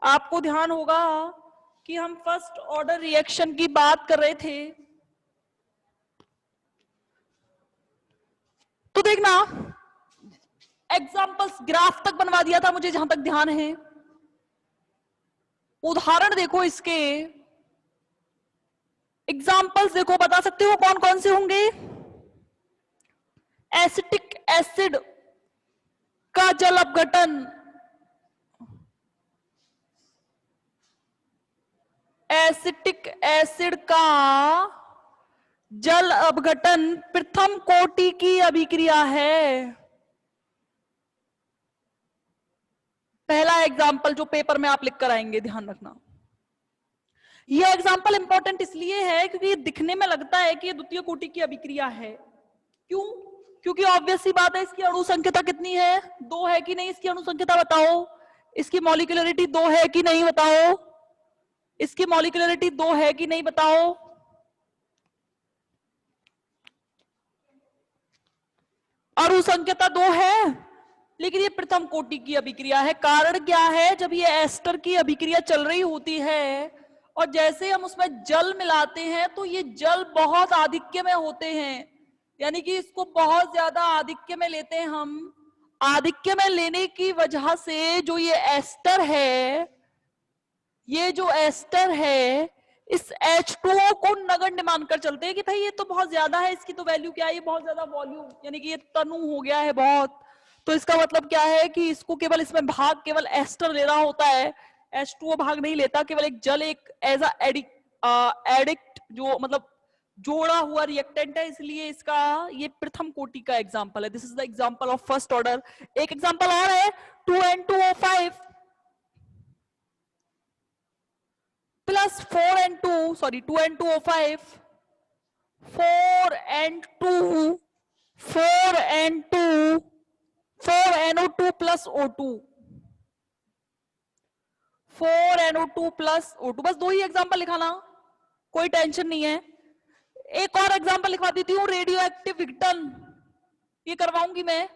आपको ध्यान होगा कि हम फर्स्ट ऑर्डर रिएक्शन की बात कर रहे थे। तो देखना एग्जाम्पल्स ग्राफ तक बनवा दिया था मुझे जहां तक ध्यान है। उदाहरण देखो इसके, एग्जाम्पल्स देखो, बता सकते हो कौन कौन से होंगे। एसिटिक एसिड का जल अपघटन, एसिटिक एसिड का जल अपघटन प्रथम कोटि की अभिक्रिया है। पहला एग्जाम्पल जो पेपर में आप लिख कर आएंगे, ध्यान रखना। यह एग्जाम्पल इंपॉर्टेंट इसलिए है क्योंकि दिखने में लगता है कि ये द्वितीय कोटि की अभिक्रिया है। क्यों? क्योंकि ऑब्वियस सी बात है, इसकी अणु संख्यता कितनी है? 2 है कि नहीं? इसकी अणु संख्यता बताओ। इसकी मॉलिक्यूलरिटी 2 है कि नहीं बताओ। इसकी मॉलिक्यूलरिटी 2 है कि नहीं बताओ। अणु संख्यता 2 है, लेकिन ये प्रथम कोटि की अभिक्रिया है। कारण क्या है? जब ये एस्टर की अभिक्रिया चल रही होती है और जैसे हम उसमें जल मिलाते हैं तो ये जल बहुत आधिक्य में होते हैं, यानी कि इसको बहुत ज्यादा आधिक्य में लेते हैं हम। आधिक्य में लेने की वजह से जो ये एस्टर है, ये जो एस्टर है, इस H2O को नगण्य मानकर चलते हैं कि भाई ये तो बहुत ज्यादा है, इसकी तो वैल्यू क्या है, ये बहुत ज्यादा वॉल्यूम, यानी कि ये तनु हो गया है बहुत। तो इसका मतलब क्या है कि इसको केवल इसमें भाग केवल एस्टर ले रहा होता है, H2O भाग नहीं लेता, केवल एक जल एक एज एडिक्ट जो मतलब जोड़ा हुआ रिएक्टेंट है, इसलिए इसका ये प्रथम कोटि का एग्जाम्पल है। This is the example of first order. एक एग्जाम्पल और है 2N2O5 plus 4N2, sorry 2N2O5 4N2 4NO2 plus O2 4NO2 plus O2। बस 2 ही एग्जाम्पल लिखाना, कोई टेंशन नहीं है। एक और एग्जाम्पल लिखवा देती हूँ, रेडियो एक्टिव विघटन। ये करवाऊंगी मैं,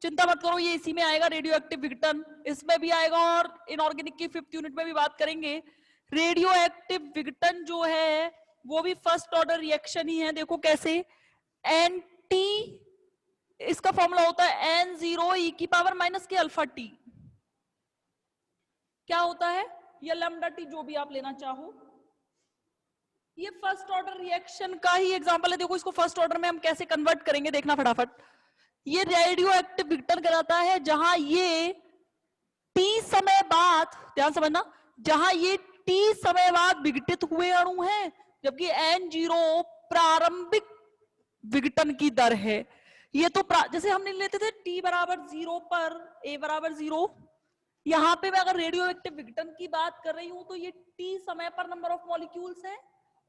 चिंता मत करो, ये इसी में आएगा रेडियो एक्टिव विघटन, इसमें भी आएगा और इनऑर्गेनिक की 5th यूनिट में भी बात करेंगे। रेडियो एक्टिव विघटन जो है वो भी फर्स्ट ऑर्डर रिएक्शन ही है। देखो कैसे, एंटी, इसका फॉर्मूला होता है N0e⁻⁻k⁴T। क्या होता है? या लैम्डा टी, जो भी आप लेना चाहो। ये फर्स्ट ऑर्डर रिएक्शन का ही एग्जांपल है। देखो इसको फर्स्ट ऑर्डर में हम कैसे कन्वर्ट करेंगे, देखना फटाफट। ये रेडियो एक्टिव विघटन कराता है जहां ये टी समय बाद, ध्यान समझना, जहां ये टी समय बाद विघटित हुए अणु हैं, जबकि N0 प्रारंभिक विघटन की दर है। ये तो जैसे हमने लेते थे T बराबर 0 पर A बराबर 0, यहां पे मैं अगर रेडियो एक्टिव विघटन की बात कर रही हूं तो ये T समय पर नंबर ऑफ मॉलिक्यूल्स है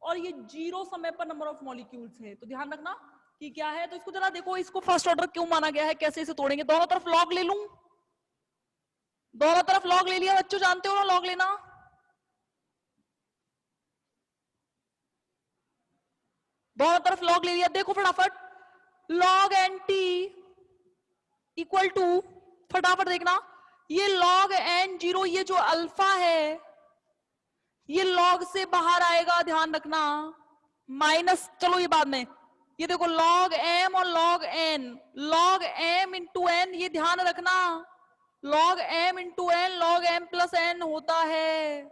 और ये 0 समय पर नंबर ऑफ मॉलिक्यूल्स है। तो ध्यान रखना कि क्या है। तो इसको जरा देखो, इसको फर्स्ट ऑर्डर क्यों माना गया है, कैसे इसे तोड़ेंगे। दोनों तरफ लॉग ले लूं, दोनों तरफ लॉग ले लिया बच्चों, जानते हो ना लॉग लेना। दोनों तरफ लॉग ले लिया, देखो फटाफट, लॉग NT इक्वल टू, फटाफट देखना, ये लॉग N0, ये जो अल्फा है ये लॉग से बाहर आएगा, ध्यान रखना, माइनस, चलो ये बाद में। ये देखो लॉग M और log N, log M into N, ये ध्यान रखना, log M into N log M plus N होता है।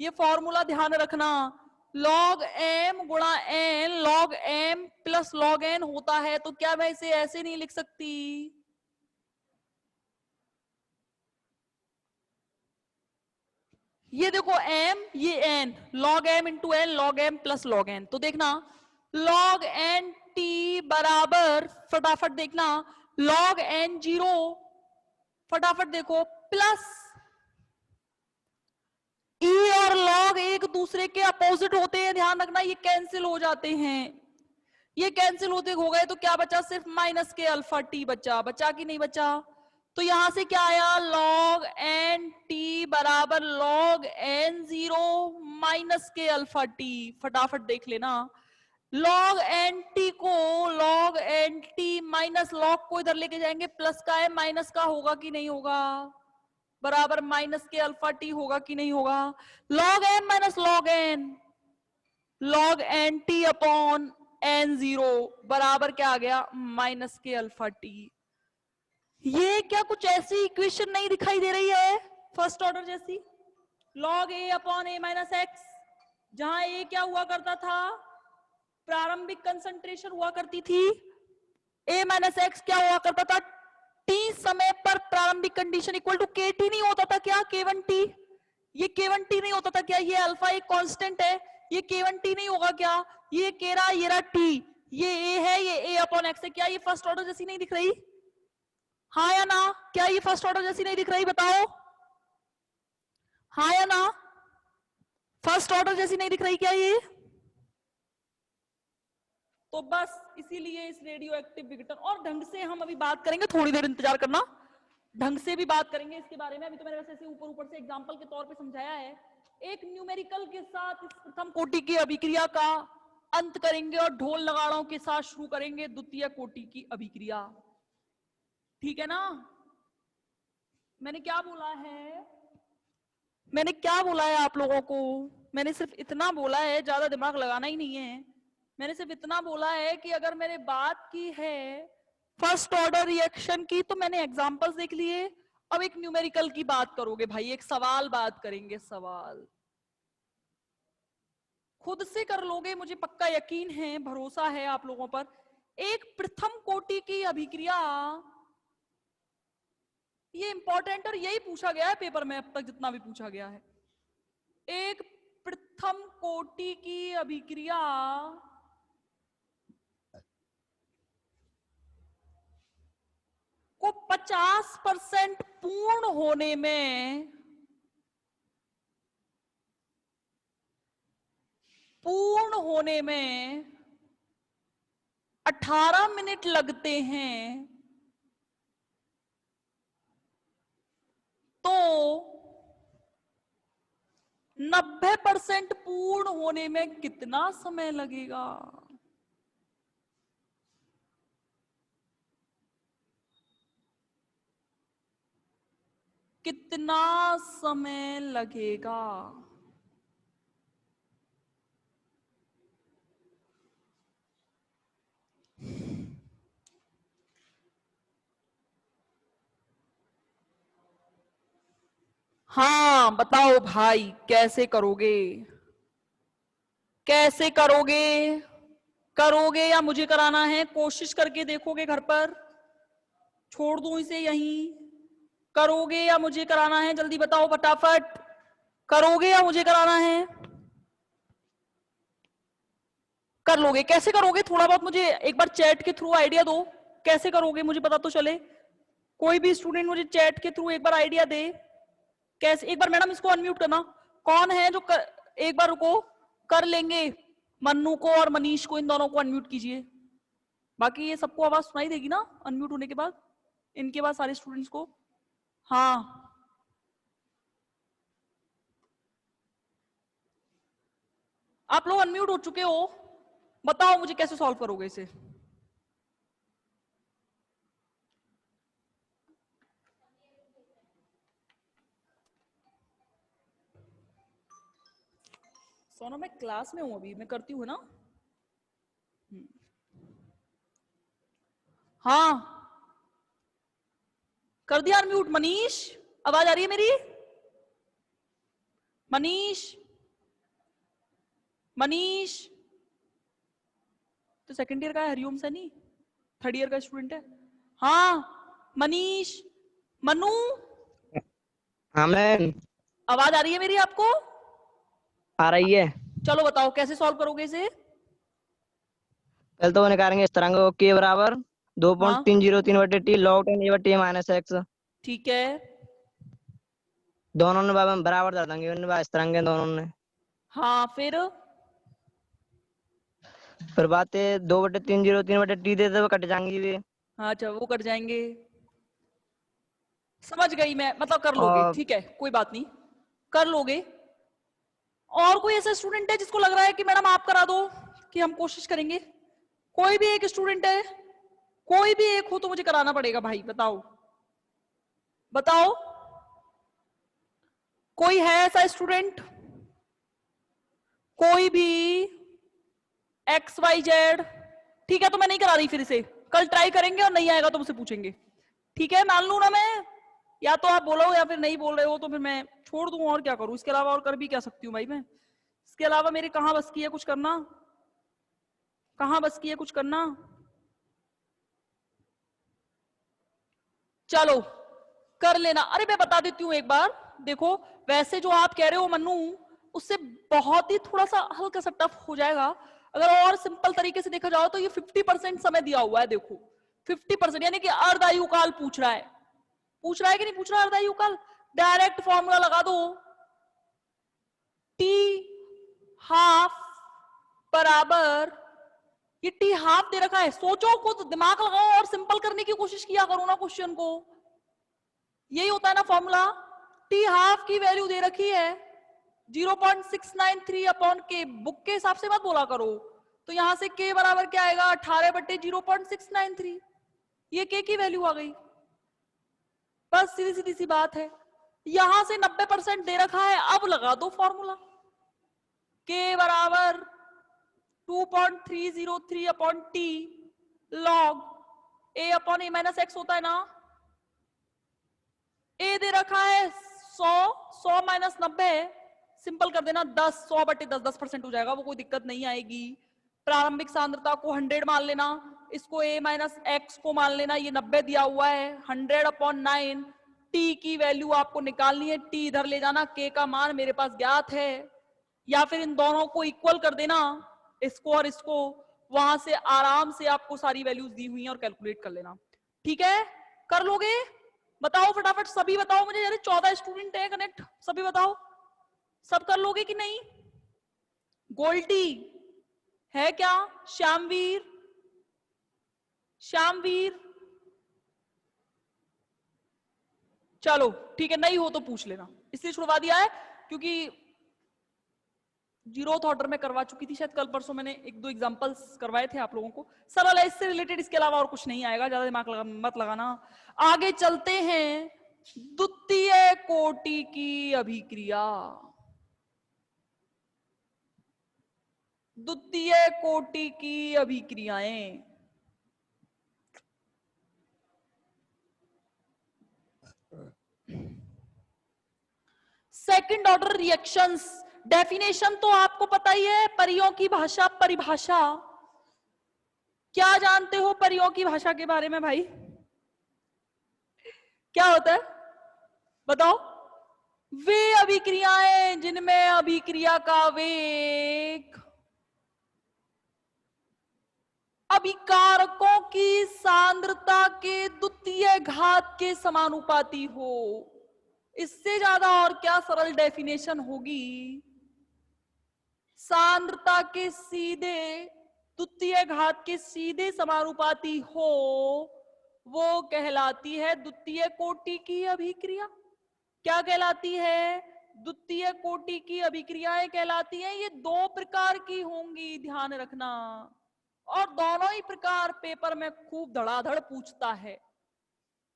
ये फॉर्मूला ध्यान रखना, लॉग M गुणा N log M plus log N होता है। तो क्या मैं इसे ऐसे नहीं लिख सकती? ये देखो M, ये N, log M into N log M plus log N। तो देखना log NT बराबर, फटाफट देखना, log N0, फटाफट देखो, प्लस E और log एक दूसरे के अपोजिट होते हैं, ध्यान रखना, ये कैंसिल हो जाते हैं। ये कैंसिल होते हो गए तो क्या बचा? सिर्फ माइनस के अल्फा टी बचा। बचा कि नहीं बचा? तो यहां से क्या आया? log NT बराबर log N0 माइनस के अल्फा टी। फटाफट देख लेना, log NT को log NT माइनस log को इधर लेके जाएंगे, प्लस का है माइनस का होगा कि नहीं होगा? बराबर माइनस के अल्फा टी होगा कि नहीं होगा? Log n minus log n t upon n zero बराबर क्या आ गया? माइनस के अल्फा टी। ये क्या कुछ ऐसी इक्वेशन नहीं दिखाई दे रही है फर्स्ट ऑर्डर जैसी? लॉग ए अपॉन ए माइनस एक्स, जहां ए क्या हुआ करता था? प्रारंभिक कंसंट्रेशन हुआ करती थी। ए माइनस एक्स क्या हुआ करता था? टी समय पर प्रारंभिक कंडीशन इक्वल टू के टी नहीं होता था क्या? K1 T. ये के1 टी नहीं होता था क्या? ये अल्फा एक कांस्टेंट है, ये के1 टी नहीं होगा क्या? ये के रहा, ये रहा टी, ये ए है, ये ए अपॉन एक्स है। क्या ये फर्स्ट ऑर्डर जैसी नहीं दिख रही? हाँ या ना? क्या ये फर्स्ट ऑर्डर जैसी नहीं दिख रही? बताओ हाँ या ना? फर्स्ट ऑर्डर जैसी नहीं दिख रही क्या ये? तो बस इसीलिए इस रेडियो एक्टिव विघटन, और ढंग से हम अभी बात करेंगे, थोड़ी देर इंतजार करना, ढंग से भी बात करेंगे इसके बारे में। अभी तो मैंने वैसे ऊपर ऊपर से एग्जांपल के तौर पे समझाया है। एक न्यूमेरिकल के साथ इस प्रथम कोटि की अभिक्रिया का अंत करेंगे और ढोल नगाड़ों के साथ शुरू करेंगे द्वितीय कोटि की अभिक्रिया। ठीक है ना? मैंने क्या बोला है? मैंने क्या बोला है आप लोगों को? मैंने सिर्फ इतना बोला है, ज्यादा दिमाग लगाना ही नहीं है। मैंने सिर्फ इतना बोला है कि अगर मैंने बात की है फर्स्ट ऑर्डर रिएक्शन की, तो मैंने एग्जांपल्स देख लिए। अब एक न्यूमेरिकल की बात करोगे भाई, एक सवाल बात करेंगे। सवाल खुद से कर लोगे, मुझे पक्का यकीन है, भरोसा है आप लोगों पर। एक प्रथम कोटि की अभिक्रिया, ये इंपॉर्टेंट और यही पूछा गया है पेपर में अब तक जितना भी पूछा गया है। एक प्रथम कोटि की अभिक्रिया को 50% पूर्ण होने में 18 मिनट लगते हैं, तो 90% पूर्ण होने में कितना समय लगेगा? कितना समय लगेगा? हाँ बताओ भाई, कैसे करोगे? कैसे करोगे? करोगे या मुझे कराना है? कोशिश करके देखोगे घर पर? छोड़ दूं इसे यहीं? करोगे या मुझे कराना है? जल्दी बताओ फटाफट। करोगे या मुझे कराना है? कर लोगे? कैसे करोगे? थोड़ा बहुत मुझे एक बार चैट के थ्रू आइडिया दो, कैसे करोगे मुझे पता तो चले। कोई भी स्टूडेंट मुझे चैट के थ्रू एक बार आइडिया दे कैसे। एक बार मैडम इसको अनम्यूट करना। कौन है जो एक बार रुको, कर लेंगे। मन्नू को और मनीष को, इन दोनों को अनम्यूट कीजिए। बाकी ये सबको आवाज सुनाई देगी ना अनम्यूट होने के बाद? इनके बाद सारे स्टूडेंट्स को। हाँ आप लोग अनम्यूट हो चुके हो। बताओ मुझे कैसे सॉल्व करोगे इसे? सोना मैं क्लास में हूं अभी, मैं करती हूँ ना। हाँ कर दिया अनम्यूट। मनीष आवाज आ रही है मेरी? मनीष, मनीष तो सेकंड ईयर का है, हरिओम से नहीं, थर्ड ईयर का स्टूडेंट है। हाँ मनीष, मनु हाँ मैम, आवाज आ रही है मेरी आपको? आ रही है। चलो बताओ कैसे सॉल्व करोगे इसे? पहले तो वो निकालेंगे इस तरह को, के बराबर हाँ 2.303/t log 10 a/t minus x. ठीक है। दोनों ने बराबर कर देंगे इस तरह के दोनों ने। हाँ फिर बात है 2/303/t दे दे, कट जाएंगी भी। हाँ अच्छा वो कट जाएंगे। समझ गई मैं, मतलब कर लोगे, और ठीक है कोई बात नहीं, कर लोगे। और कोई ऐसा स्टूडेंट है जिसको लग रहा है कि मैडम आप करा दो, कि हम कोशिश करेंगे? कोई भी एक स्टूडेंट है? कोई भी एक हो तो मुझे कराना पड़ेगा भाई, बताओ बताओ। कोई है ऐसा स्टूडेंट? कोई भी? X y z? ठीक है, तो मैं नहीं करा रही फिर से, कल ट्राई करेंगे और नहीं आएगा तो मुझसे पूछेंगे। ठीक है, मान लू ना मैं, या तो आप बोलो या फिर नहीं बोल रहे हो तो फिर मैं छोड़ दूं, और क्या करूं, इसके अलावा और कर भी क्या सकती हूँ भाई मैं? इसके अलावा मेरे कहां बस की है कुछ करना? कहां बस की है कुछ करना? चलो कर लेना। अरे मैं बता देती हूँ एक बार, देखो वैसे जो आप कह रहे हो मन्नू, उससे बहुत ही थोड़ा सा हल्का सा टफ हो जाएगा। अगर और सिंपल तरीके से देखा जाओ तो ये 50% समय दिया हुआ है, देखो 50%, यानी कि अर्धायु काल पूछ रहा है। पूछ रहा है कि नहीं पूछ रहा अर्धायु काल? डायरेक्ट फॉर्मूला लगा दो, टी हाफ बराबर, ये टी हाफ दे रखा है, सोचो खुद, दिमाग लगाओ और सिंपल करने की कोशिश किया करो ना क्वेश्चन को। यही होता है ना फॉर्मूला। टी हाफ की वैल्यू दे रखी है 0.693 अपॉन के, बुक के हिसाब से मत बोला करो। तो यहां से के बराबर क्या आएगा? 18/0.693, ये के की वैल्यू आ गई। बस सीधी सीधी सी बात है। यहां से 90% दे रखा है, अब लगा दो फॉर्मूला, के बराबर 2.303 अपॉन टी लॉग ए अपॉन ए माइनस एक्स होता है ना। ए दे रखा है 100, 100 माइनस 90, सिंपल कर देना 10, 100/10, 10% हो जाएगा, वो कोई दिक्कत नहीं आएगी। प्रारंभिक सांद्रता को 100 मान लेना, इसको a माइनस एक्स को मान लेना, ये 90 दिया हुआ है, 100/9। टी की वैल्यू आपको निकालनी है, टी इधर ले जाना, के का मान मेरे पास ज्ञात है, या फिर इन दोनों को इक्वल कर देना, इसको और इसको, वहां से आराम से आपको सारी वैल्यूज दी हुई हैं और कैलकुलेट कर लेना। ठीक है, कर लोगे? बताओ फटाफट, सभी बताओ मुझे, यार 14 स्टूडेंट है कनेक्ट, सभी बताओ, सब कर लोगे कि नहीं? गोल्डी है क्या? श्यामवीर, श्यामवीर, चलो ठीक है, नहीं हो तो पूछ लेना, इसलिए छुड़वा दिया है क्योंकि जीरोथ ऑर्डर में करवा चुकी थी, शायद कल परसों मैंने एक दो एग्जांपल्स करवाए थे आप लोगों को, सरल है इससे रिलेटेड, इसके अलावा और कुछ नहीं आएगा, ज्यादा दिमाग मत लगाना। आगे चलते हैं, द्वितीय कोटि की अभिक्रिया। द्वितीय कोटि की अभिक्रियाएं, सेकंड ऑर्डर रिएक्शंस। डेफिनेशन तो आपको पता ही है, परियों की भाषा, परिभाषा। क्या जानते हो परियों की भाषा के बारे में भाई? क्या होता है बताओ? वे अभिक्रियाएं जिनमें अभिक्रिया का वेग अभिकारकों की सांद्रता के द्वितीय घात के समानुपाती हो। इससे ज्यादा और क्या सरल डेफिनेशन होगी? सांद्रता के सीधे द्वितीय घात के सीधे समानुपाती हो, वो कहलाती है द्वितीय कोटि की अभिक्रिया। क्या कहलाती है? द्वितीय कोटि की अभिक्रियाएं कहलाती हैं। ये दो प्रकार की होंगी, ध्यान रखना, और दोनों ही प्रकार पेपर में खूब धड़ाधड़ पूछता है,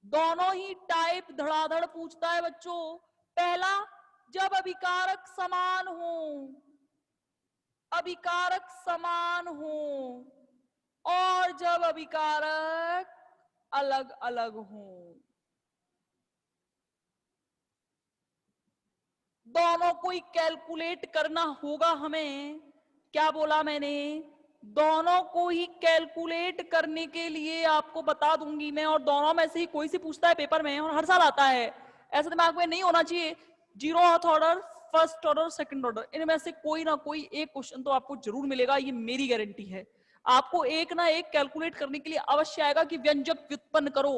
दोनों ही टाइप धड़ाधड़ पूछता है बच्चों। पहला, जब अभिकारक समान हो, अभिकारक समान हो, और जब अभिकारक अलग अलग हो, दोनों को ही कैलकुलेट करना होगा हमें। क्या बोला मैंने? दोनों को ही कैलकुलेट करने के लिए आपको बता दूंगी मैं, और दोनों में से ही कोई सी पूछता है पेपर में, और हर साल आता है, ऐसा दिमाग में नहीं होना चाहिए। Zeroth order, first order, second order, इनमें से कोई ना कोई एक क्वेश्चन तो आपको जरूर मिलेगा, ये मेरी गारंटी है। आपको एक ना एक कैलकुलेट करने के लिए अवश्य आएगा कि व्यंजक व्युत्पन्न करो।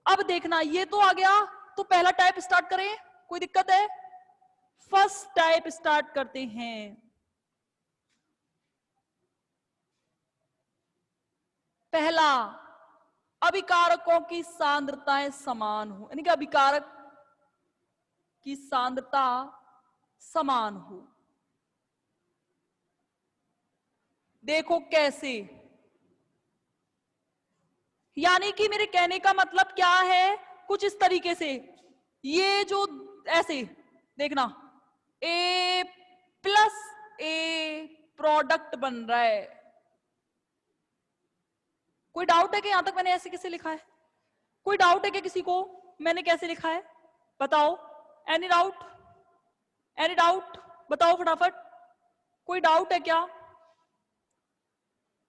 अब देखना, ये तो आ गया, तो पहला टाइप स्टार्ट करें, कोई दिक्कत है? फर्स्ट टाइप स्टार्ट करते हैं। पहला, अभिकारकों की सांद्रताएं समान हो, यानी कि अभिकारक की सांद्रता समान हो। देखो कैसे, यानी कि मेरे कहने का मतलब क्या है, कुछ इस तरीके से, ये जो ऐसे देखना ए प्लस ए प्रोडक्ट बन रहा है। कोई डाउट है कि यहां तक मैंने ऐसे कैसे लिखा है? कोई डाउट है कि किसी को मैंने कैसे लिखा है? बताओ। Any doubt? Any doubt? बताओ फटाफट। कोई डाउट है क्या?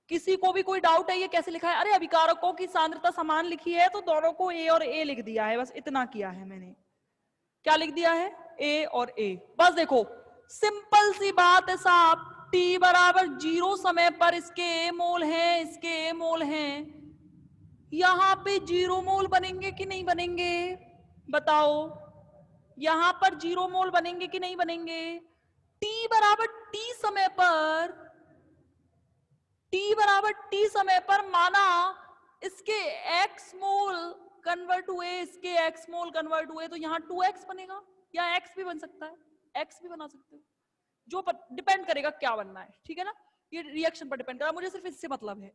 किसी को भी कोई डाउट है ये कैसे लिखा है? अरे अभिकारकों की सांद्रता समान लिखी है तो दोनों को ए और ए लिख दिया है, बस इतना किया है मैंने। क्या लिख दिया है? ए और ए। बस देखो सिंपल सी बात है साहब, टी बराबर 0 समय पर इसके ए मोल हैं, इसके ए मोल हैं। यहां पे 0 मोल बनेंगे कि नहीं बनेंगे? बताओ। यहां पर 0 मोल बनेंगे कि नहीं बनेंगे? टी बराबर टी समय पर, टी बराबर टी समय पर माना इसके x मोल कन्वर्ट हुए, इसके x मोल कन्वर्ट हुए, तो यहाँ 2x बनेगा, या x भी बन सकता है, x भी बना सकते हो, जो डिपेंड करेगा क्या बनना है, ठीक है ना? ये रिएक्शन पर डिपेंड करेगा, मुझे सिर्फ इससे मतलब है।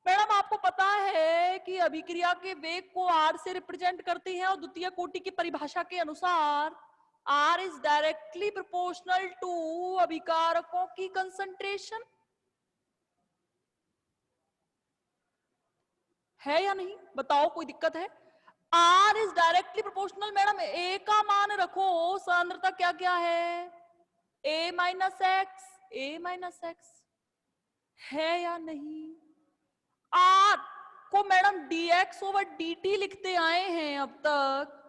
मैडम आपको पता है कि अभिक्रिया के वेग को r से रिप्रेजेंट करते हैं और द्वितीय कोटि की परिभाषा के अनुसार r is directly proportional to अभिकारकों की कंसंट्रेशन। है या नहीं? बताओ, कोई दिक्कत है? R is directly proportional. Madam A का मान रखो, सांद्रता क्या क्या है? A minus x, A minus x, है या नहीं? R को मैडम dx ओवर dt लिखते आए हैं अब तक,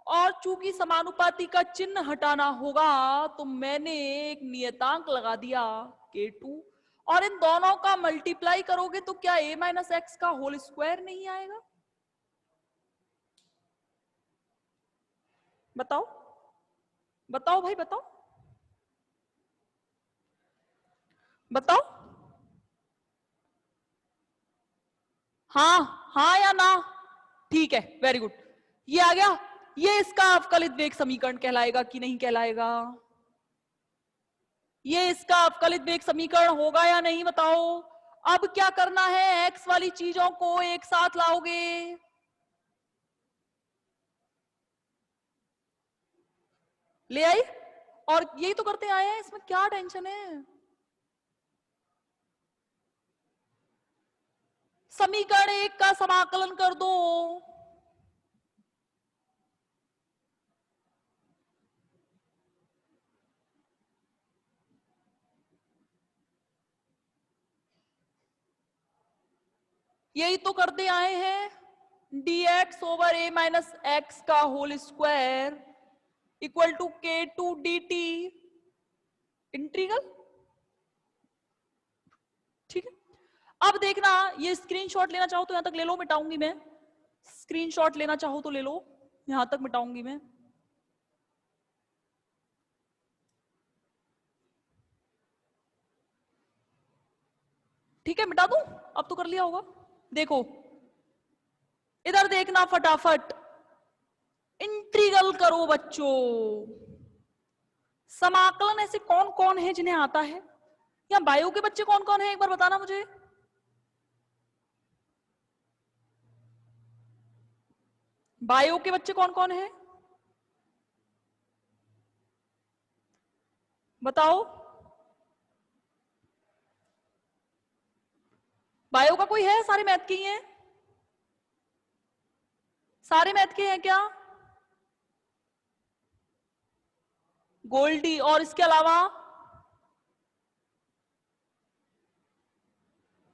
और चूंकि समानुपाती का चिन्ह हटाना होगा तो मैंने एक नियतांक लगा दिया k2, और इन दोनों का मल्टीप्लाई करोगे तो क्या a माइनस एक्स का होल स्क्वायर नहीं आएगा? बताओ, बताओ भाई बताओ, बताओ। हाँ हाँ या ना? ठीक है, वेरी गुड। ये आ गया। ये इसका अवकलित वेग समीकरण कहलाएगा कि नहीं कहलाएगा? ये इसका अवकलित वेग समीकरण होगा या नहीं? बताओ। अब क्या करना है, x वाली चीजों को एक साथ लाओगे। ले आई, और यही तो करते आए हैं, इसमें क्या टेंशन है? समीकरण 1 का समाकलन कर दो। यही तो करते आए हैं, dx over a minus X का whole square equal to k2 dt integral. ठीक है, अब देखना, ये स्क्रीनशॉट लेना चाहो तो यहां तक ले लो, मिटाऊंगी मैं। स्क्रीनशॉट लेना चाहो तो ले लो, यहां तक मिटाऊंगी मैं। ठीक है, मिटा दूं? अब तो कर लिया होगा। देखो इधर देखना फटाफट, इंटीग्रल करो बच्चों। समाकलन ऐसे कौन कौन है जिन्हें आता है? या बायो के बच्चे कौन कौन है, एक बार बताना मुझे। बायो के बच्चे कौन कौन है, बताओ। बायो का कोई है? सारे मैथ के ही हैं? सारे मैथ के हैं क्या? गोल्डी, और इसके अलावा?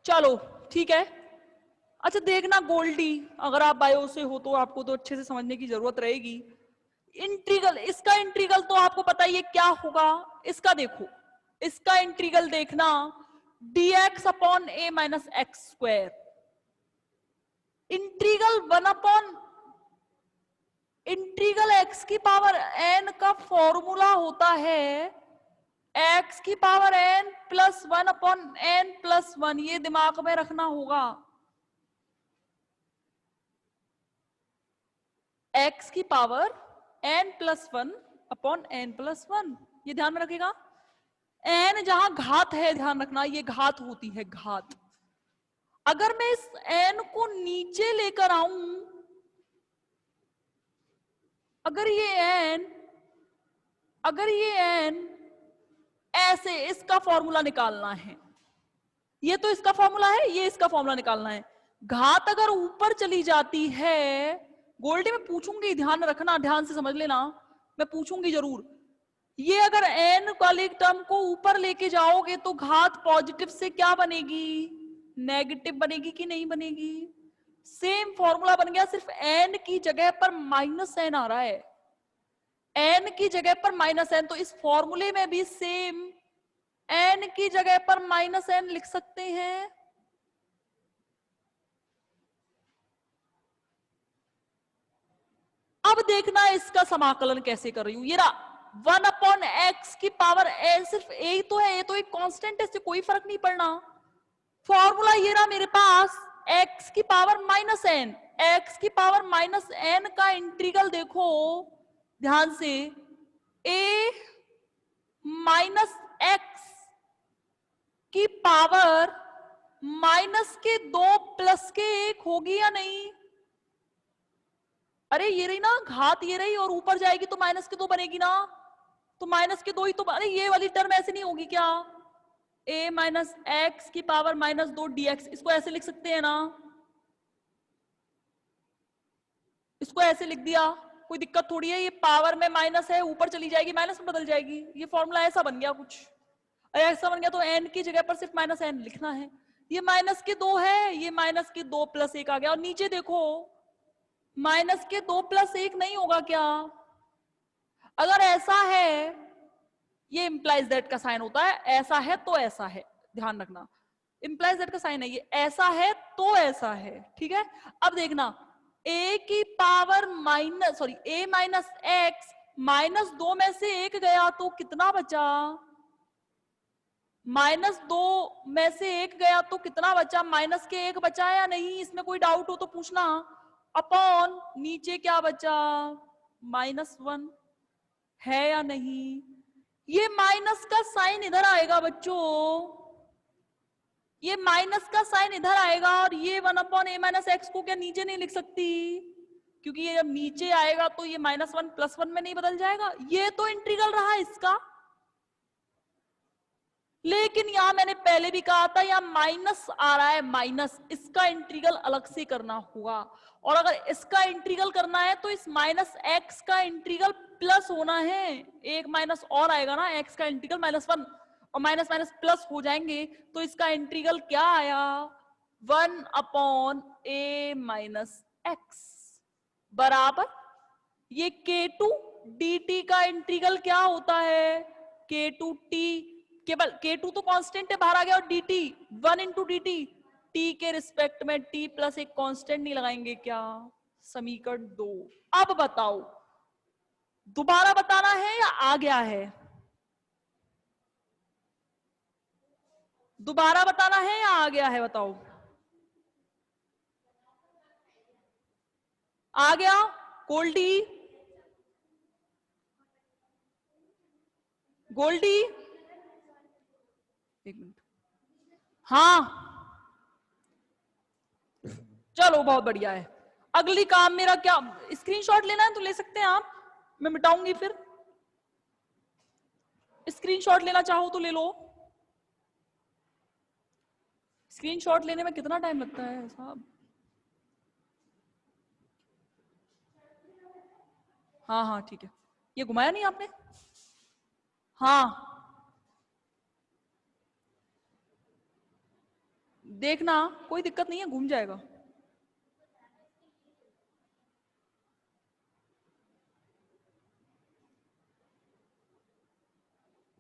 चलो ठीक है। अच्छा देखना गोल्डी, अगर आप बायो से हो तो आपको तो अच्छे से समझने की जरूरत रहेगी। इंटीग्रल, इसका इंटीग्रल तो आपको पता ही है क्या होगा। इसका देखो, इसका इंटीग्रल देखना, dx upon a minus x square, integral 1 upon integral x की पावर n का फॉर्मूला होता है x की power n plus 1 upon n plus 1, ये दिमाग में रखना होगा। x की power n plus 1 upon n plus 1, ये ध्यान में रखेगा। n जहां घात है, ध्यान रखना, ये घात होती है, घात। अगर मैं इस n को नीचे लेकर आऊं, अगर ये n अगर ये n ऐसे, इसका फॉर्मूला निकालना है, ये तो इसका फॉर्मूला है, ये इसका फॉर्मूला निकालना है। घात अगर ऊपर चली जाती है, गोल्डी में पूछूंगी, ध्यान रखना, ध्यान से समझ लेना, मैं पूछूंगी जरूर। ये अगर n वाली टर्म को ऊपर लेके जाओगे तो घात पॉजिटिव से क्या बनेगी, नेगेटिव बनेगी कि नहीं बनेगी? सेम फॉर्मूला बन गया, सिर्फ n की जगह पर -n आ रहा है, n की जगह पर -n, तो इस फॉर्मूले में भी सेम n की जगह पर -n लिख सकते हैं। अब देखना इसका समाकलन कैसे कर रही हूं। ये रहा 1/x की पावर n, सिर्फ a तो है, ये तो एक कांस्टेंट है, इससे कोई फर्क नहीं पड़ना। फॉर्मूला ये रहा मेरे पास, x की पावर -n, x की पावर -n का इंटीग्रल देखो ध्यान से, a -x की पावर -2 + 1 होगी या नहीं? अरे ये रही ना घात, ये रही, और ऊपर जाएगी तो -2 बनेगी ना, तो -2 ही तो, अरे ये वाली टर्म ऐसे नहीं होगी क्या? a - x की पावर -2 dx, इसको ऐसे लिख सकते हैं ना, इसको ऐसे लिख दिया, कोई दिक्कत थोड़ी है। ये पावर में माइनस है, ऊपर चली जाएगी माइनस में बदल जाएगी, ये फॉर्मूला ऐसा बन गया कुछ। ऐसा बन गया तो n की जगह पर सिर्फ -n लिखना है। ये -2 है, ये -2 + 1 आ गया, और नीचे देखो -2 + 1 नहीं होगा क्या? अगर ऐसा है, ये इंप्लाइज दैट का साइन होता है, ऐसा है तो ऐसा है, ध्यान रखना, इंप्लाइज दैट का साइन है ये, ऐसा है तो ऐसा है, ठीक है। अब देखना, a की पावर a - x, -2 में से 1 गया तो कितना बचा? -2 में से 1 गया तो कितना बचा? -1 बचा या नहीं? इसमें कोई डाउट हो तो पूछना। अपॉन नीचे क्या बचा? -1 है या नहीं? ये माइनस का साइन इधर आएगा बच्चों, ये माइनस का साइन इधर आएगा, और ये 1/a - x को क्या नीचे नहीं लिख सकती? क्योंकि ये जब नीचे आएगा तो ये -1 + 1 में नहीं बदल जाएगा। ये तो इंटीग्रल रहा इसका, लेकिन यहां मैंने पहले भी कहा था, यहां माइनस आ रहा है, माइनस, इसका इंटीग्रल अलग से करना होगा। और अगर इसका इंटीग्रल करना है तो इस -x का इंटीग्रल प्लस होना है, एक माइनस और आएगा ना, x का इंटीग्रल -1, और माइनस माइनस प्लस हो जाएंगे, तो इसका इंटीग्रल क्या आया? 1/a - x बराबर, ये k2 dt का इंटीग्रल क्या होता है? k2t, केवल k2 तो कांस्टेंट है, बाहर आ गया, और dt 1 × dt, t के रिस्पेक्ट में t + एक कांस्टेंट नहीं लगाएंगे क्या? समीकरण 2। अब बताओ, दोबारा बताना है या आ गया है? दोबारा बताना है या आ गया है? बताओ, आ गया? गोल्डी, गोल्डी, एक मिनट, हाँ चलो बहुत बढ़िया है। अगली काम मेरा क्या, स्क्रीनशॉट लेना है तो ले सकते हैं आप, मैं मिटाऊंगी फिर, स्क्रीनशॉट लेना चाहो तो ले लो। स्क्रीनशॉट लेने में कितना टाइम लगता है साहब? हाँ हाँ ठीक है, ये घुमाया नहीं आपने? हाँ देखना, कोई दिक्कत नहीं है, घूम जाएगा।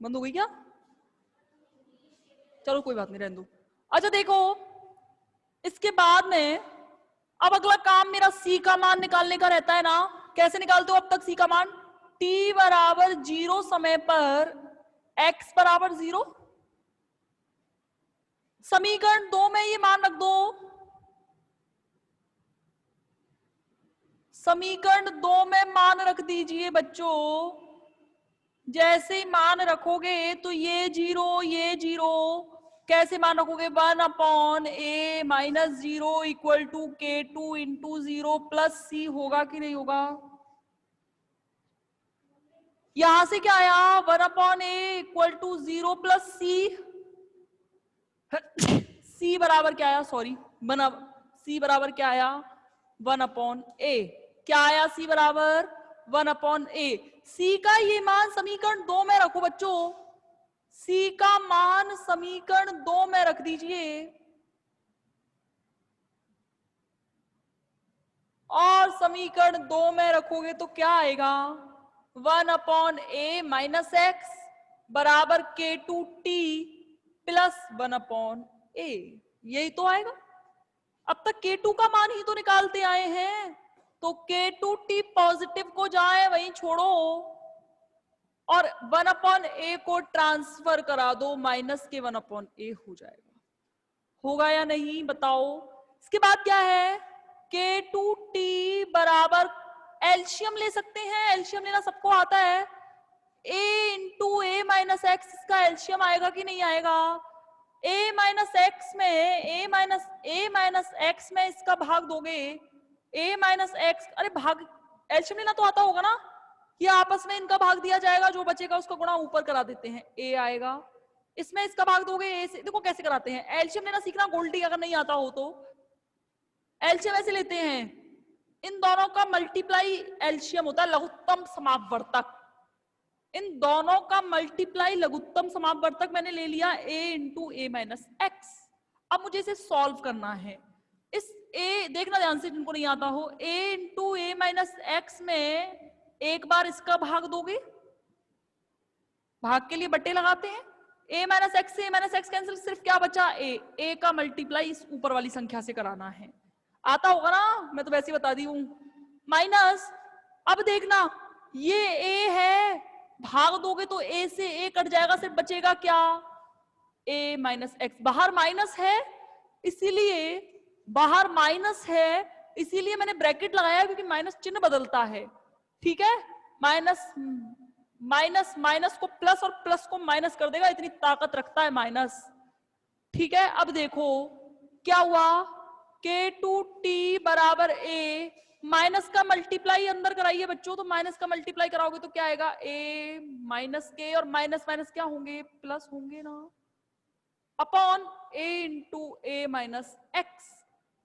बंद हो गई क्या? चलो कोई बात नहीं, रहने दो। अच्छा देखो, इसके बाद में अब अगला काम मेरा सी का मान निकालने का रहता है ना। कैसे निकालते हो अब तक सी का मान? t = 0 समय पर x = 0, समीकरण 2 में ये मान रख दो, समीकरण 2 में मान रख दीजिए बच्चों। जैसे ही मान रखोगे तो ये 0, ये 0, कैसे मान रखोगे? 1/a - 0 = k2 × 0 + c होगा कि नहीं होगा? यहां से क्या आया 1/a इक्वल टू 0 प्लस सी। सी बराबर क्या आया, सॉरी बना, सी बराबर क्या आया 1/a। क्या आया सी बराबर 1/a। सी का ये मान समीकरण 2 में रखो बच्चों, सी का मान समीकरण 2 में रख दीजिए और समीकरण 2 में रखोगे तो क्या आएगा 1/a माइनस एक्स बराबर k2t प्लस 1/a। यही तो आएगा। अब तक k2 का मान ही तो निकालते आए हैं, तो k2t पॉजिटिव को जाए वहीं छोड़ो और 1/a को ट्रांसफर करा दो, माइनस के 1/a हो जाएगा। होगा या नहीं बताओ। इसके बाद क्या है k2t बराबर, एलसीएम ले सकते हैं, एलसीएम लेना सबको आता है। a into A minus x, इसका एलसीएम आएगा कि नहीं आएगा। a माइनस एक्स में a माइनस एक्स में इसका भाग दोगे, a माइनस एक्स, अरे भाग एलसीएम लेना तो आता होगा ना। ये आपस में इनका भाग दिया जाएगा, जो बचेगा उसका गुणा ऊपर करा देते हैं, a आएगा। इसमें इसका भाग दोगे a से, देखो कैसे कराते हैं, एलसीएम लेना सीखना गोल्डी, अगर नहीं आता हो तो। एलसीएम ऐसे लेते हैं, इन दोनों का मल्टीप्लाई एलसीएम होता है लघुत्तम समापवर्तक, इन दोनों का मल्टीप्लाई लघुत्तम समापवर्तक मैंने ले लिया a into A minus x. अब मुझे इसे सॉल्व करना है। इस a देखना ध्यान से जिनको नहीं आता हो, a into A minus x में एक बार इसका भाग दोगे, भाग के लिए बट्टे लगाते हैं, a माइनस एक्स से a माइनस एक्स कैंसिल, सिर्फ क्या बचा a का मल्टीप्लाई इस ऊपर वाली संख्या से कराना है। आता होगा ना, मैं तो वैसे ही बता दी हूं। माइनस, अब देखना ये a है, भाग दोगे तो a से a कट जाएगा, सिर्फ बचेगा क्या a माइनस एक्स। बाहर माइनस है इसीलिए, बाहर माइनस है इसीलिए मैंने ब्रैकेट लगाया, क्योंकि माइनस चिन्ह बदलता है, ठीक है। माइनस माइनस माइनस को प्लस और प्लस को माइनस कर देगा, इतनी ताकत रखता है माइनस, ठीक है। अब देखो क्या हुआ, k2t बराबर a, माइनस का मल्टीप्लाई अंदर कराइए बच्चों, तो माइनस का मल्टीप्लाई कराओगे तो क्या आएगा a माइनस के, और माइनस माइनस क्या होंगे प्लस होंगे ना, upon a into A minus x.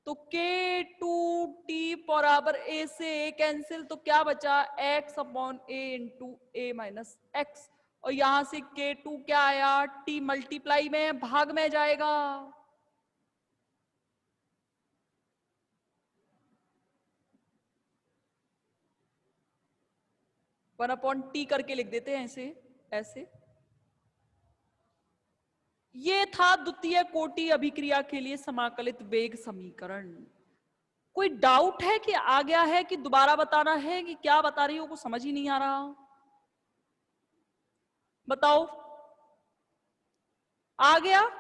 तो k2t बराबर a से a कैंसिल, तो क्या बचा x upon a into A minus x. और यहां से k2 क्या आया, t मल्टीप्लाई में भाग में जाएगा, वन अपॉन टी करके लिख देते हैं ऐसे ऐसे। ये था द्वितीय कोटि अभिक्रिया के लिए समाकलित वेग समीकरण। कोई डाउट है कि आ गया है कि दोबारा बताना है कि क्या बता रही हो, कुछ समझ ही नहीं आ रहा, बताओ। आ गया,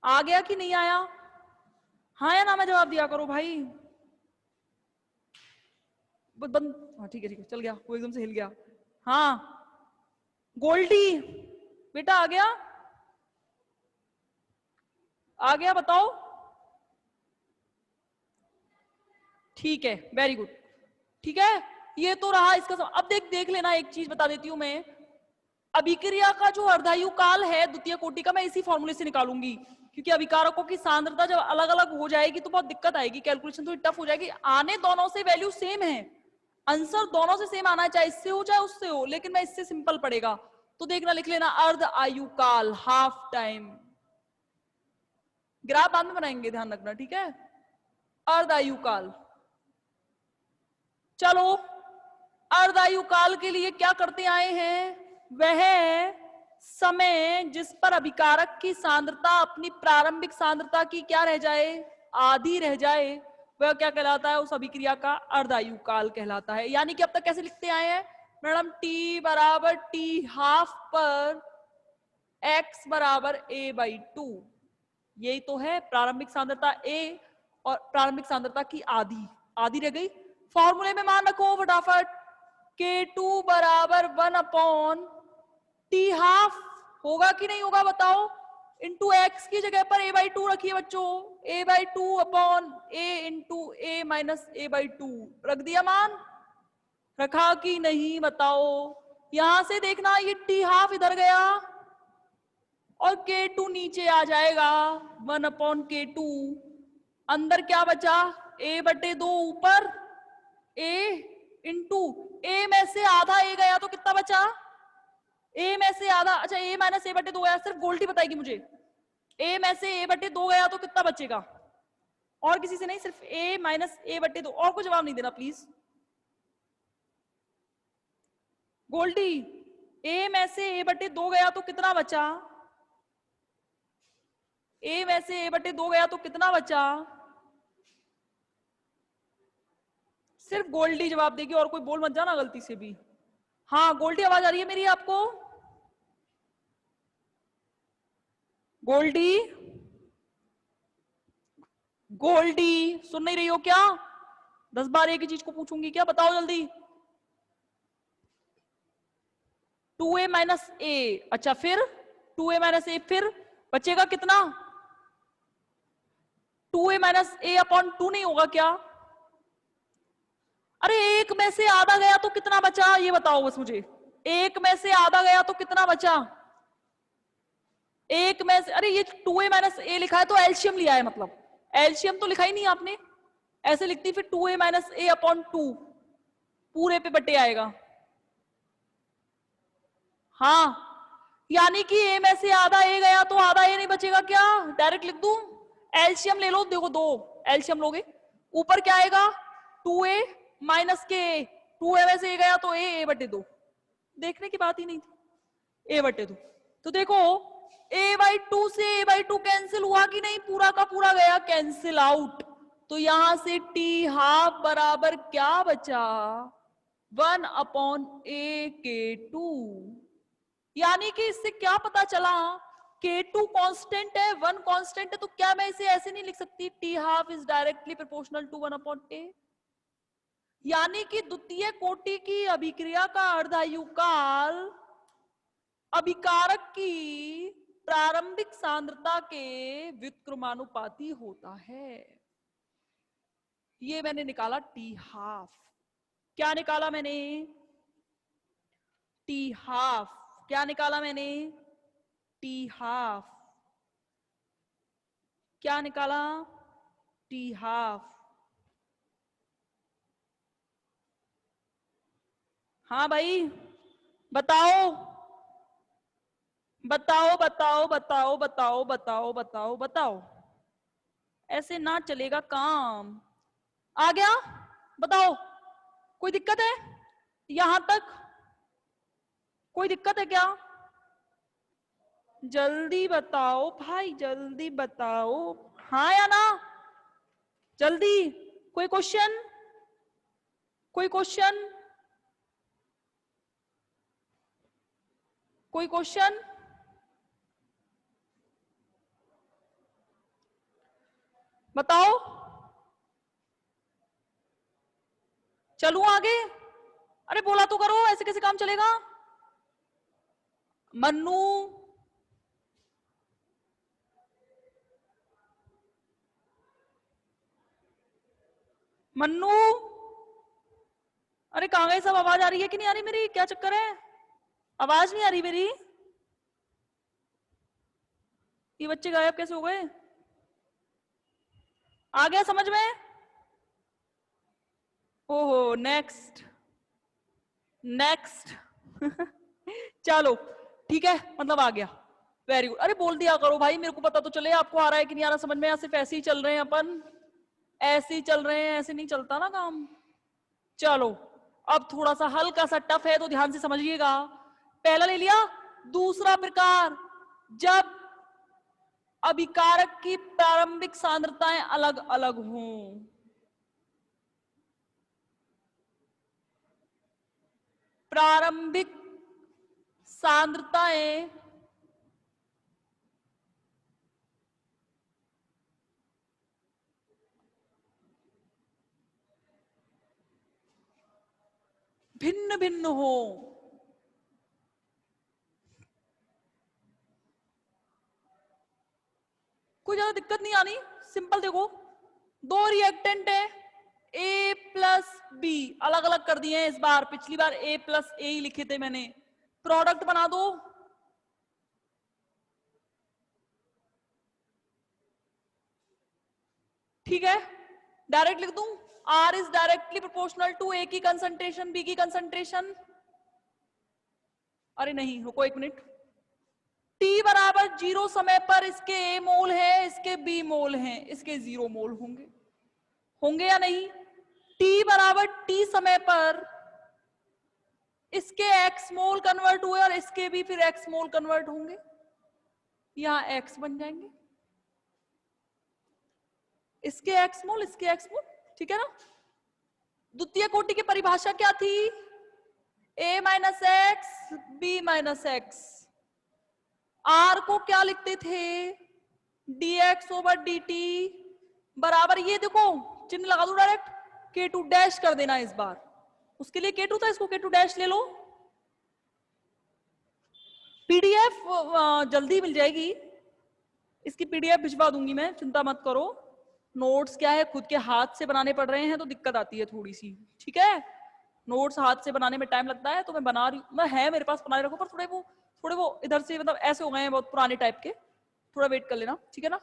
आ गया कि नहीं आया, हाँ या ना में जवाब दिया करो भाई। बंद, हाँ ठीक है चल गया, वो एकदम से हिल गया। हाँ गोल्डी बेटा आ गया, आ गया बताओ, ठीक है वेरी गुड, ठीक है। ये तो रहा इसका अब देख लेना, एक चीज बता देती हूं मैं, अभिक्रिया का जो अर्धायु काल है द्वितीय कोटि का, मैं इसी फॉर्मूले से निकालूंगी, क्योंकि अभिकारकों की सांद्रता जब अलग अलग हो जाएगी तो बहुत दिक्कत आएगी, कैलकुलेशन थोड़ी टफ हो जाएगी। आने दोनों से वैल्यू सेम है, आंसर दोनों से सेम आना है, चाहे इससे हो चाहे उससे हो, लेकिन मैं इससे सिंपल पड़ेगा। तो देखना लिख लेना अर्ध आयु काल, हाफ टाइम, ग्राफ बाद में बनाएंगे ध्यान रखना, ठीक है। अर्ध आयु काल, चलो अर्ध आयु काल के लिए क्या करते आए हैं, वह समय जिस पर अभिकारक की सांद्रता अपनी प्रारंभिक सांद्रता की क्या रह जाए, आधी रह जाए, वह क्या कहलाता है, उस अभिक्रिया का अर्धायु काल कहलाता है। यानी कि अब तक कैसे लिखते आए हैं मैडम, t बराबर t हाफ पर x बराबर a/2, यही तो है प्रारंभिक सांद्रता a और प्रारंभिक सांद्रता की आधी, आधी रह गई। फॉर्मूले में मान रखो फटाफट, k2 बराबर 1/t हाफ, होगा कि नहीं होगा बताओ, इंटू एक्स की जगह पर a/2 रखिए बच्चों, a/2 upon a into A minus a/2 रख दिया मान, रखा कि नहीं बताओ। यहां से देखना ये टी हाफ इधर गया और K2 नीचे आ जाएगा 1/K2। अंदर क्या बचा, A/2 ऊपर A इंटू A में से आधा A गया तो कितना बचा, A में से आधा, अच्छा A माइनस A/2 गया, सिर्फ गोल्डी बताएगी मुझे। A में से A/2 गया तो कितना बचेगा, और किसी से नहीं, सिर्फ A माइनस A/2, और को जवाब नहीं देना प्लीज। गोल्डी A में से A/2 गया तो कितना बचा, A में से A/2 गया तो कितना बचा, सिर्फ गोल्डी जवाब देगी, और कोई बोल मत जाना गलती से भी। हाँ गोल्डी आवाज आ रही है मेरी आपको, गोल्डी गोल्डी सुन नहीं रही हो क्या, 10 बार एक ही चीज को पूछूंगी क्या, बताओ जल्दी। 2A माइनस ए, अच्छा फिर 2A माइनस ए, फिर बचेगा कितना, 2A माइनस ए अपॉन 2 नहीं होगा क्या, अरे एक में से आधा गया तो कितना बचा ये बताओ बस मुझे, एक में से आधा गया तो कितना बचा, एक में से, अरे ये 2A माइनस ए लिखा है तो एलसीएम लिया है, मतलब एलसीएम तो लिखा ही नहीं आपने, ऐसे लिखती फिर 2A माइनस ए अपॉन 2 पूरे पे बटे आएगा। हाँ यानी कि ए में से आधा ए गया तो आधा ए नहीं बचेगा क्या, डायरेक्ट लिख दूं, एलसीएम ले लो, देखो दो एलसीएम लोगे, ऊपर क्या आएगा 2A माइनस के, 2A में से ए गया तो A/2, देखने की बात ही नहीं थी, A/2। तो देखो A/2 से A/2 कैंसिल हुआ कि नहीं, पूरा का पूरा गया कैंसिल आउट, तो यहां से T हाफ बराबर क्या बचा, 1/A/K2। यानी कि इससे क्या पता चला, K2 कांस्टेंट है, 1 कांस्टेंट है, तो क्या मैं इसे ऐसे नहीं लिख सकती, T half is directly proportional to 1/A। यानी कि द्वितीय कोटि की अभिक्रिया का अर्धायु काल अभिकारक की प्रारंभिक सांद्रता के व्युत्क्रमानुपाती होता है। ये मैंने निकाला T हाफ, क्या निकाला मैंने, T हाफ, क्या निकाला मैंने, T हाफ, क्या निकाला, T हाफ। हाँ भाई बताओ बताओ बताओ बताओ बताओ बताओ बताओ बताओ, ऐसे ना चलेगा काम। आ गया, बताओ कोई दिक्कत है यहां तक, कोई दिक्कत है क्या, जल्दी बताओ भाई जल्दी बताओ, हाँ या ना, जल्दी, कोई क्वेश्चन, कोई क्वेश्चन, कोई क्वेश्चन, बताओ, चलूं आगे, अरे बोला तो करो, ऐसे कैसे काम चलेगा। मन्नू, मन्नू, अरे कहां गए सब, आवाज आ रही है कि नहीं आ रही मेरी, क्या चक्कर है, आवाज नहीं आ रही मेरी, ये बच्चे गायब कैसे हो गए, आ गया समझ में, ओहो नेक्स्ट, नेक्स्ट चलो ठीक है, मतलब आ गया, वेरी गुड, अरे बोल दिया करो भाई, मेरे को पता तो चले आपको आ रहा है कि नहीं आ रहा समझ में, या सिर्फ ऐसे ही चल रहे हैं अपन, ऐसे ही चल रहे हैं, ऐसे नहीं चलता ना काम। चलो अब थोड़ा सा हल्का सा टफ है तो ध्यान से समझिएगा, पहला ले लिया, दूसरा प्रकार, जब अभिकारक की प्रारंभिक सांद्रताएं अलग अलग हों, प्रारंभिक सांद्रताएं भिन्न भिन्न हो, कोई ज्यादा दिक्कत नहीं आनी, सिंपल देखो, दो रिएक्टेंट है, ए प्लस बी अलग अलग कर दिए हैं इस बार, पिछली बार ए प्लस ए ही लिखे थे मैंने। प्रोडक्ट बना दो, ठीक है, डायरेक्ट लिख दूं, R is directly proportional to A की कंसंट्रेशन बी की कंसंट्रेशन। अरे नहीं, रुको एक मिनट। टी बराबर 0 समय पर इसके ए मोल है, इसके बी मोल हैं, इसके 0 मोल होंगे, होंगे या नहीं? टी बराबर टी समय पर इसके एक्स मोल कन्वर्ट हुए और इसके भी फिर एक्स मोल कन्वर्ट होंगे, यहां एक्स बन जाएंगे, इसके एक्स मोल इसके एक्स मोल, ठीक है ना। द्वितीय कोटि की परिभाषा क्या थी? a minus x b minus x. R को क्या लिखते थे? dx ओवर dt बराबर, ये देखो चिन्ह लगा दो डायरेक्ट, k2 डैश कर देना इस बार, उसके लिए k2 था, इसको k2 डैश ले लो। पीडीएफ जल्दी मिल जाएगी, इसकी पीडीएफ भिजवा दूंगी मैं, चिंता मत करो। नोट्स क्या है, खुद के हाथ से बनाने पड़ रहे हैं तो दिक्कत आती है थोड़ी सी, ठीक है। नोट्स हाथ से बनाने में टाइम लगता है, तो मैं बना रही, मैं है मेरे पास बनाए रखो, पर थोड़े वो इधर से मतलब ऐसे हो गए हैं बहुत पुराने टाइप के, थोड़ा वेट कर लेना, ठीक है ना।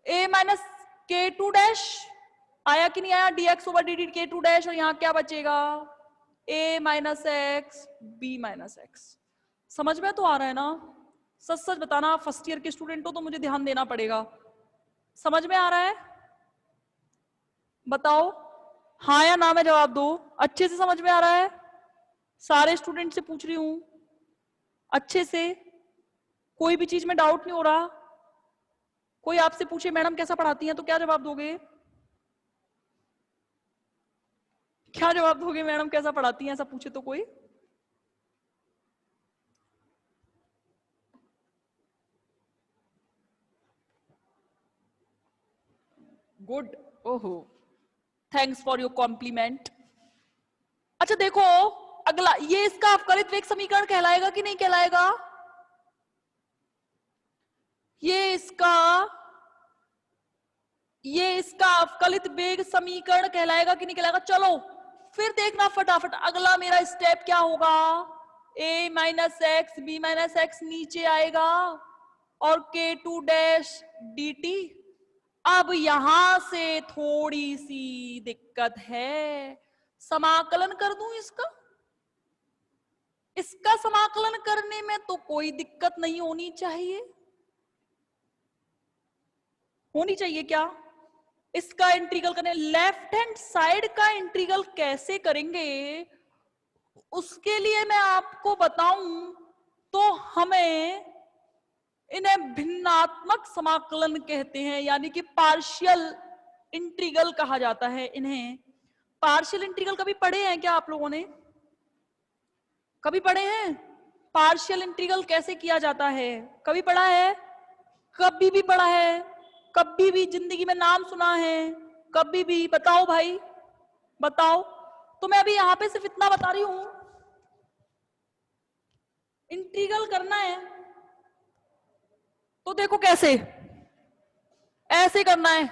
a माइनस के टू डैश आया कि नहीं आया, dx ओवर dt के टू डैश, और यहाँ क्या बचेगा? a minus x b minus x. समझ में तो आ रहा है ना? सच सच बताना, फर्स्ट ईयर के स्टूडेंट हो तो मुझे ध्यान देना पड़ेगा। समझ में आ रहा है? बताओ हाँ या ना में जवाब दो। अच्छे से समझ में आ रहा है? सारे स्टूडेंट से पूछ रही हूं अच्छे से, कोई भी चीज में डाउट नहीं हो रहा? कोई आपसे पूछे मैडम कैसा पढ़ाती हैं तो क्या जवाब दोगे? क्या जवाब दोगे मैडम कैसा पढ़ाती हैं, ऐसा पूछे तो कोई? गुड, ओहो, थैंक्स फॉर योर कॉम्प्लीमेंट। अच्छा देखो अगला, ये इसका अवकलित वेग समीकरण कहलाएगा कि नहीं कहलाएगा? ये इसका अवकलित वेग समीकरण कहलाएगा कि नहीं कहलाएगा? चलो फिर देखना फटाफट अगला मेरा स्टेप क्या होगा। a minus x b minus x नीचे आएगा और k2 डैश dt। अब यहां से थोड़ी सी दिक्कत है, समाकलन कर दूं इसका समाकलन करने में तो कोई दिक्कत नहीं होनी चाहिए, होनी चाहिए क्या? इसका इंटीग्रल करने, लेफ्ट हैंड साइड का इंटीग्रल कैसे करेंगे उसके लिए मैं आपको बताऊं तो हमें इन्हें भिन्नात्मक समाकलन कहते हैं, यानी कि पार्शियल इंटीग्रल कहा जाता है इन्हें। पार्शियल इंटीग्रल कभी पढ़े हैं क्या आप लोगों ने? कभी पढ़े हैं? पार्शियल इंटीग्रल कैसे किया जाता है कभी पढ़ा है? कभी भी पढ़ा है? कभी भी जिंदगी में नाम सुना है? कभी भी? बताओ भाई बताओ। तो मैं अभी यहां पे सिर्फ इतना बता रही हूं, इंटीग्रल करना है तो देखो कैसे, ऐसे करना है।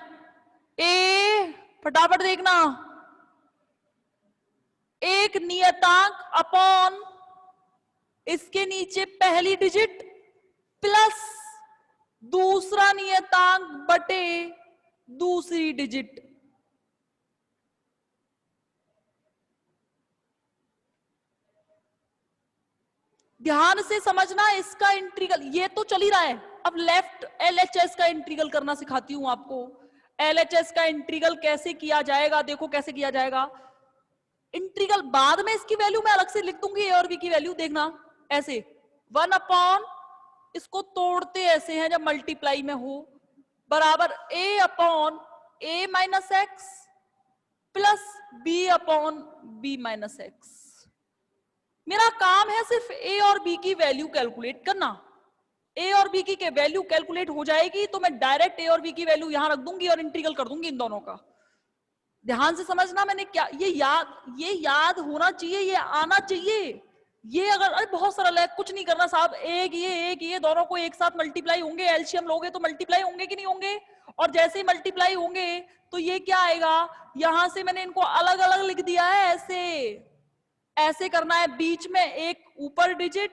ए फटाफट देखना, एक नियतांक अपॉन इसके नीचे पहली डिजिट प्लस दूसरा नियतांक बटे दूसरी डिजिट। ध्यान से समझना, इसका इंटीग्रल ये तो चल ही रहा है, अब लेफ्ट एलएचएस का इंटीग्रल करना सिखाती हूं आपको। एलएचएस का इंटीग्रल कैसे किया जाएगा, देखो कैसे किया जाएगा। इंटीग्रल बाद में इसकी वैल्यू मैं अलग से लिख दूंगी, ए और बी की वैल्यू देखना ऐसे, 1 अपॉन इसको तोड़ते ऐसे हैं जब मल्टीप्लाई में हो, बराबर a upon a minus x plus b upon b minus x. मेरा काम है सिर्फ a और b की वैल्यू कैलकुलेट करना। a और b की वैल्यू कैलकुलेट हो जाएगी तो मैं डायरेक्ट a और b की वैल्यू यहां रख दूंगी और इंटीग्रल कर दूंगी इन दोनों का। ध्यान से समझना, मैंने क्या ये याद होना चाहिए, ये आना चाहिए। ये अगर, अरे बहुत सरल है, कुछ नहीं करना साहब, एक ये दोनों को एक साथ मल्टीप्लाई होंगे, एलसीएम लोगे तो मल्टीप्लाई होंगे कि नहीं होंगे, और जैसे ही मल्टीप्लाई होंगे तो ये क्या आएगा, यहां से मैंने इनको अलग अलग लिख दिया है, ऐसे ऐसे करना है, बीच में एक ऊपर डिजिट,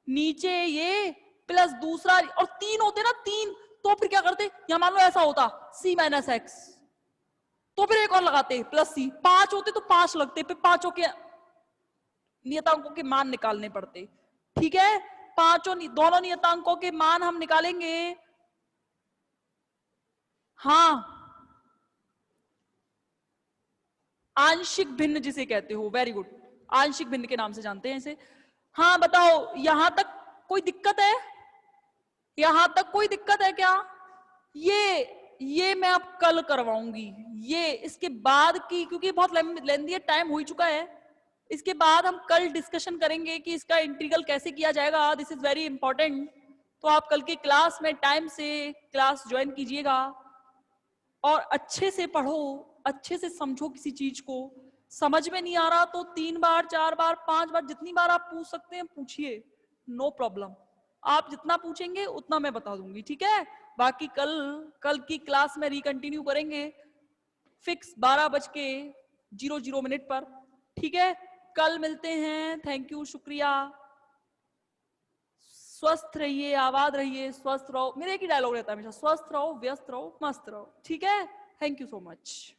नीचे ये प्लस दूसरा, और तीन होते ना तीन, तो फिर क्या करते, यहां मान लो ऐसा होता c माइनस एक्स, तो फिर एक और लगाते प्लस सी, पांच होते तो पांच लगते, फिर पांचों के नियतांकों के मान निकालने पड़ते। ठीक है, पांचों दोनों नियतांकों के मान हम निकालेंगे। हाँ, आंशिक भिन्न जिसे कहते हो, वेरी गुड, आंशिक भिन्न के नाम से जानते हैं इसे। हाँ बताओ, यहां तक कोई दिक्कत है, यहां तक कोई दिक्कत है क्या? ये मैं अब कल करवाऊंगी, ये इसके बाद की, क्योंकि बहुत लेंदी है, टाइम हो ही चुका है, इसके बाद हम कल डिस्कशन करेंगे कि इसका इंटीग्रल कैसे किया जाएगा, दिस इज वेरी इंपॉर्टेंट। तो आप कल की क्लास में टाइम से क्लास ज्वाइन कीजिएगा और अच्छे से पढ़ो, अच्छे से समझो, किसी चीज को समझ में नहीं आ रहा तो 3 बार 4 बार 5 बार जितनी बार आप पूछ सकते हैं पूछिए, नो प्रॉब्लम, आप जितना पूछेंगे उतना मैं बता दूंगी। ठीक है, बाकी कल की क्लास में रिकंटिन्यू करेंगे फिक्स 12:00 पर। ठीक है, कल मिलते हैं, थैंक यू, शुक्रिया, स्वस्थ रहिए, आबाद रहिए, स्वस्थ रहो, मेरा एक ही डायलॉग रहता है हमेशा, स्वस्थ रहो, व्यस्त रहो, मस्त रहो। ठीक है, थैंक यू सो मच।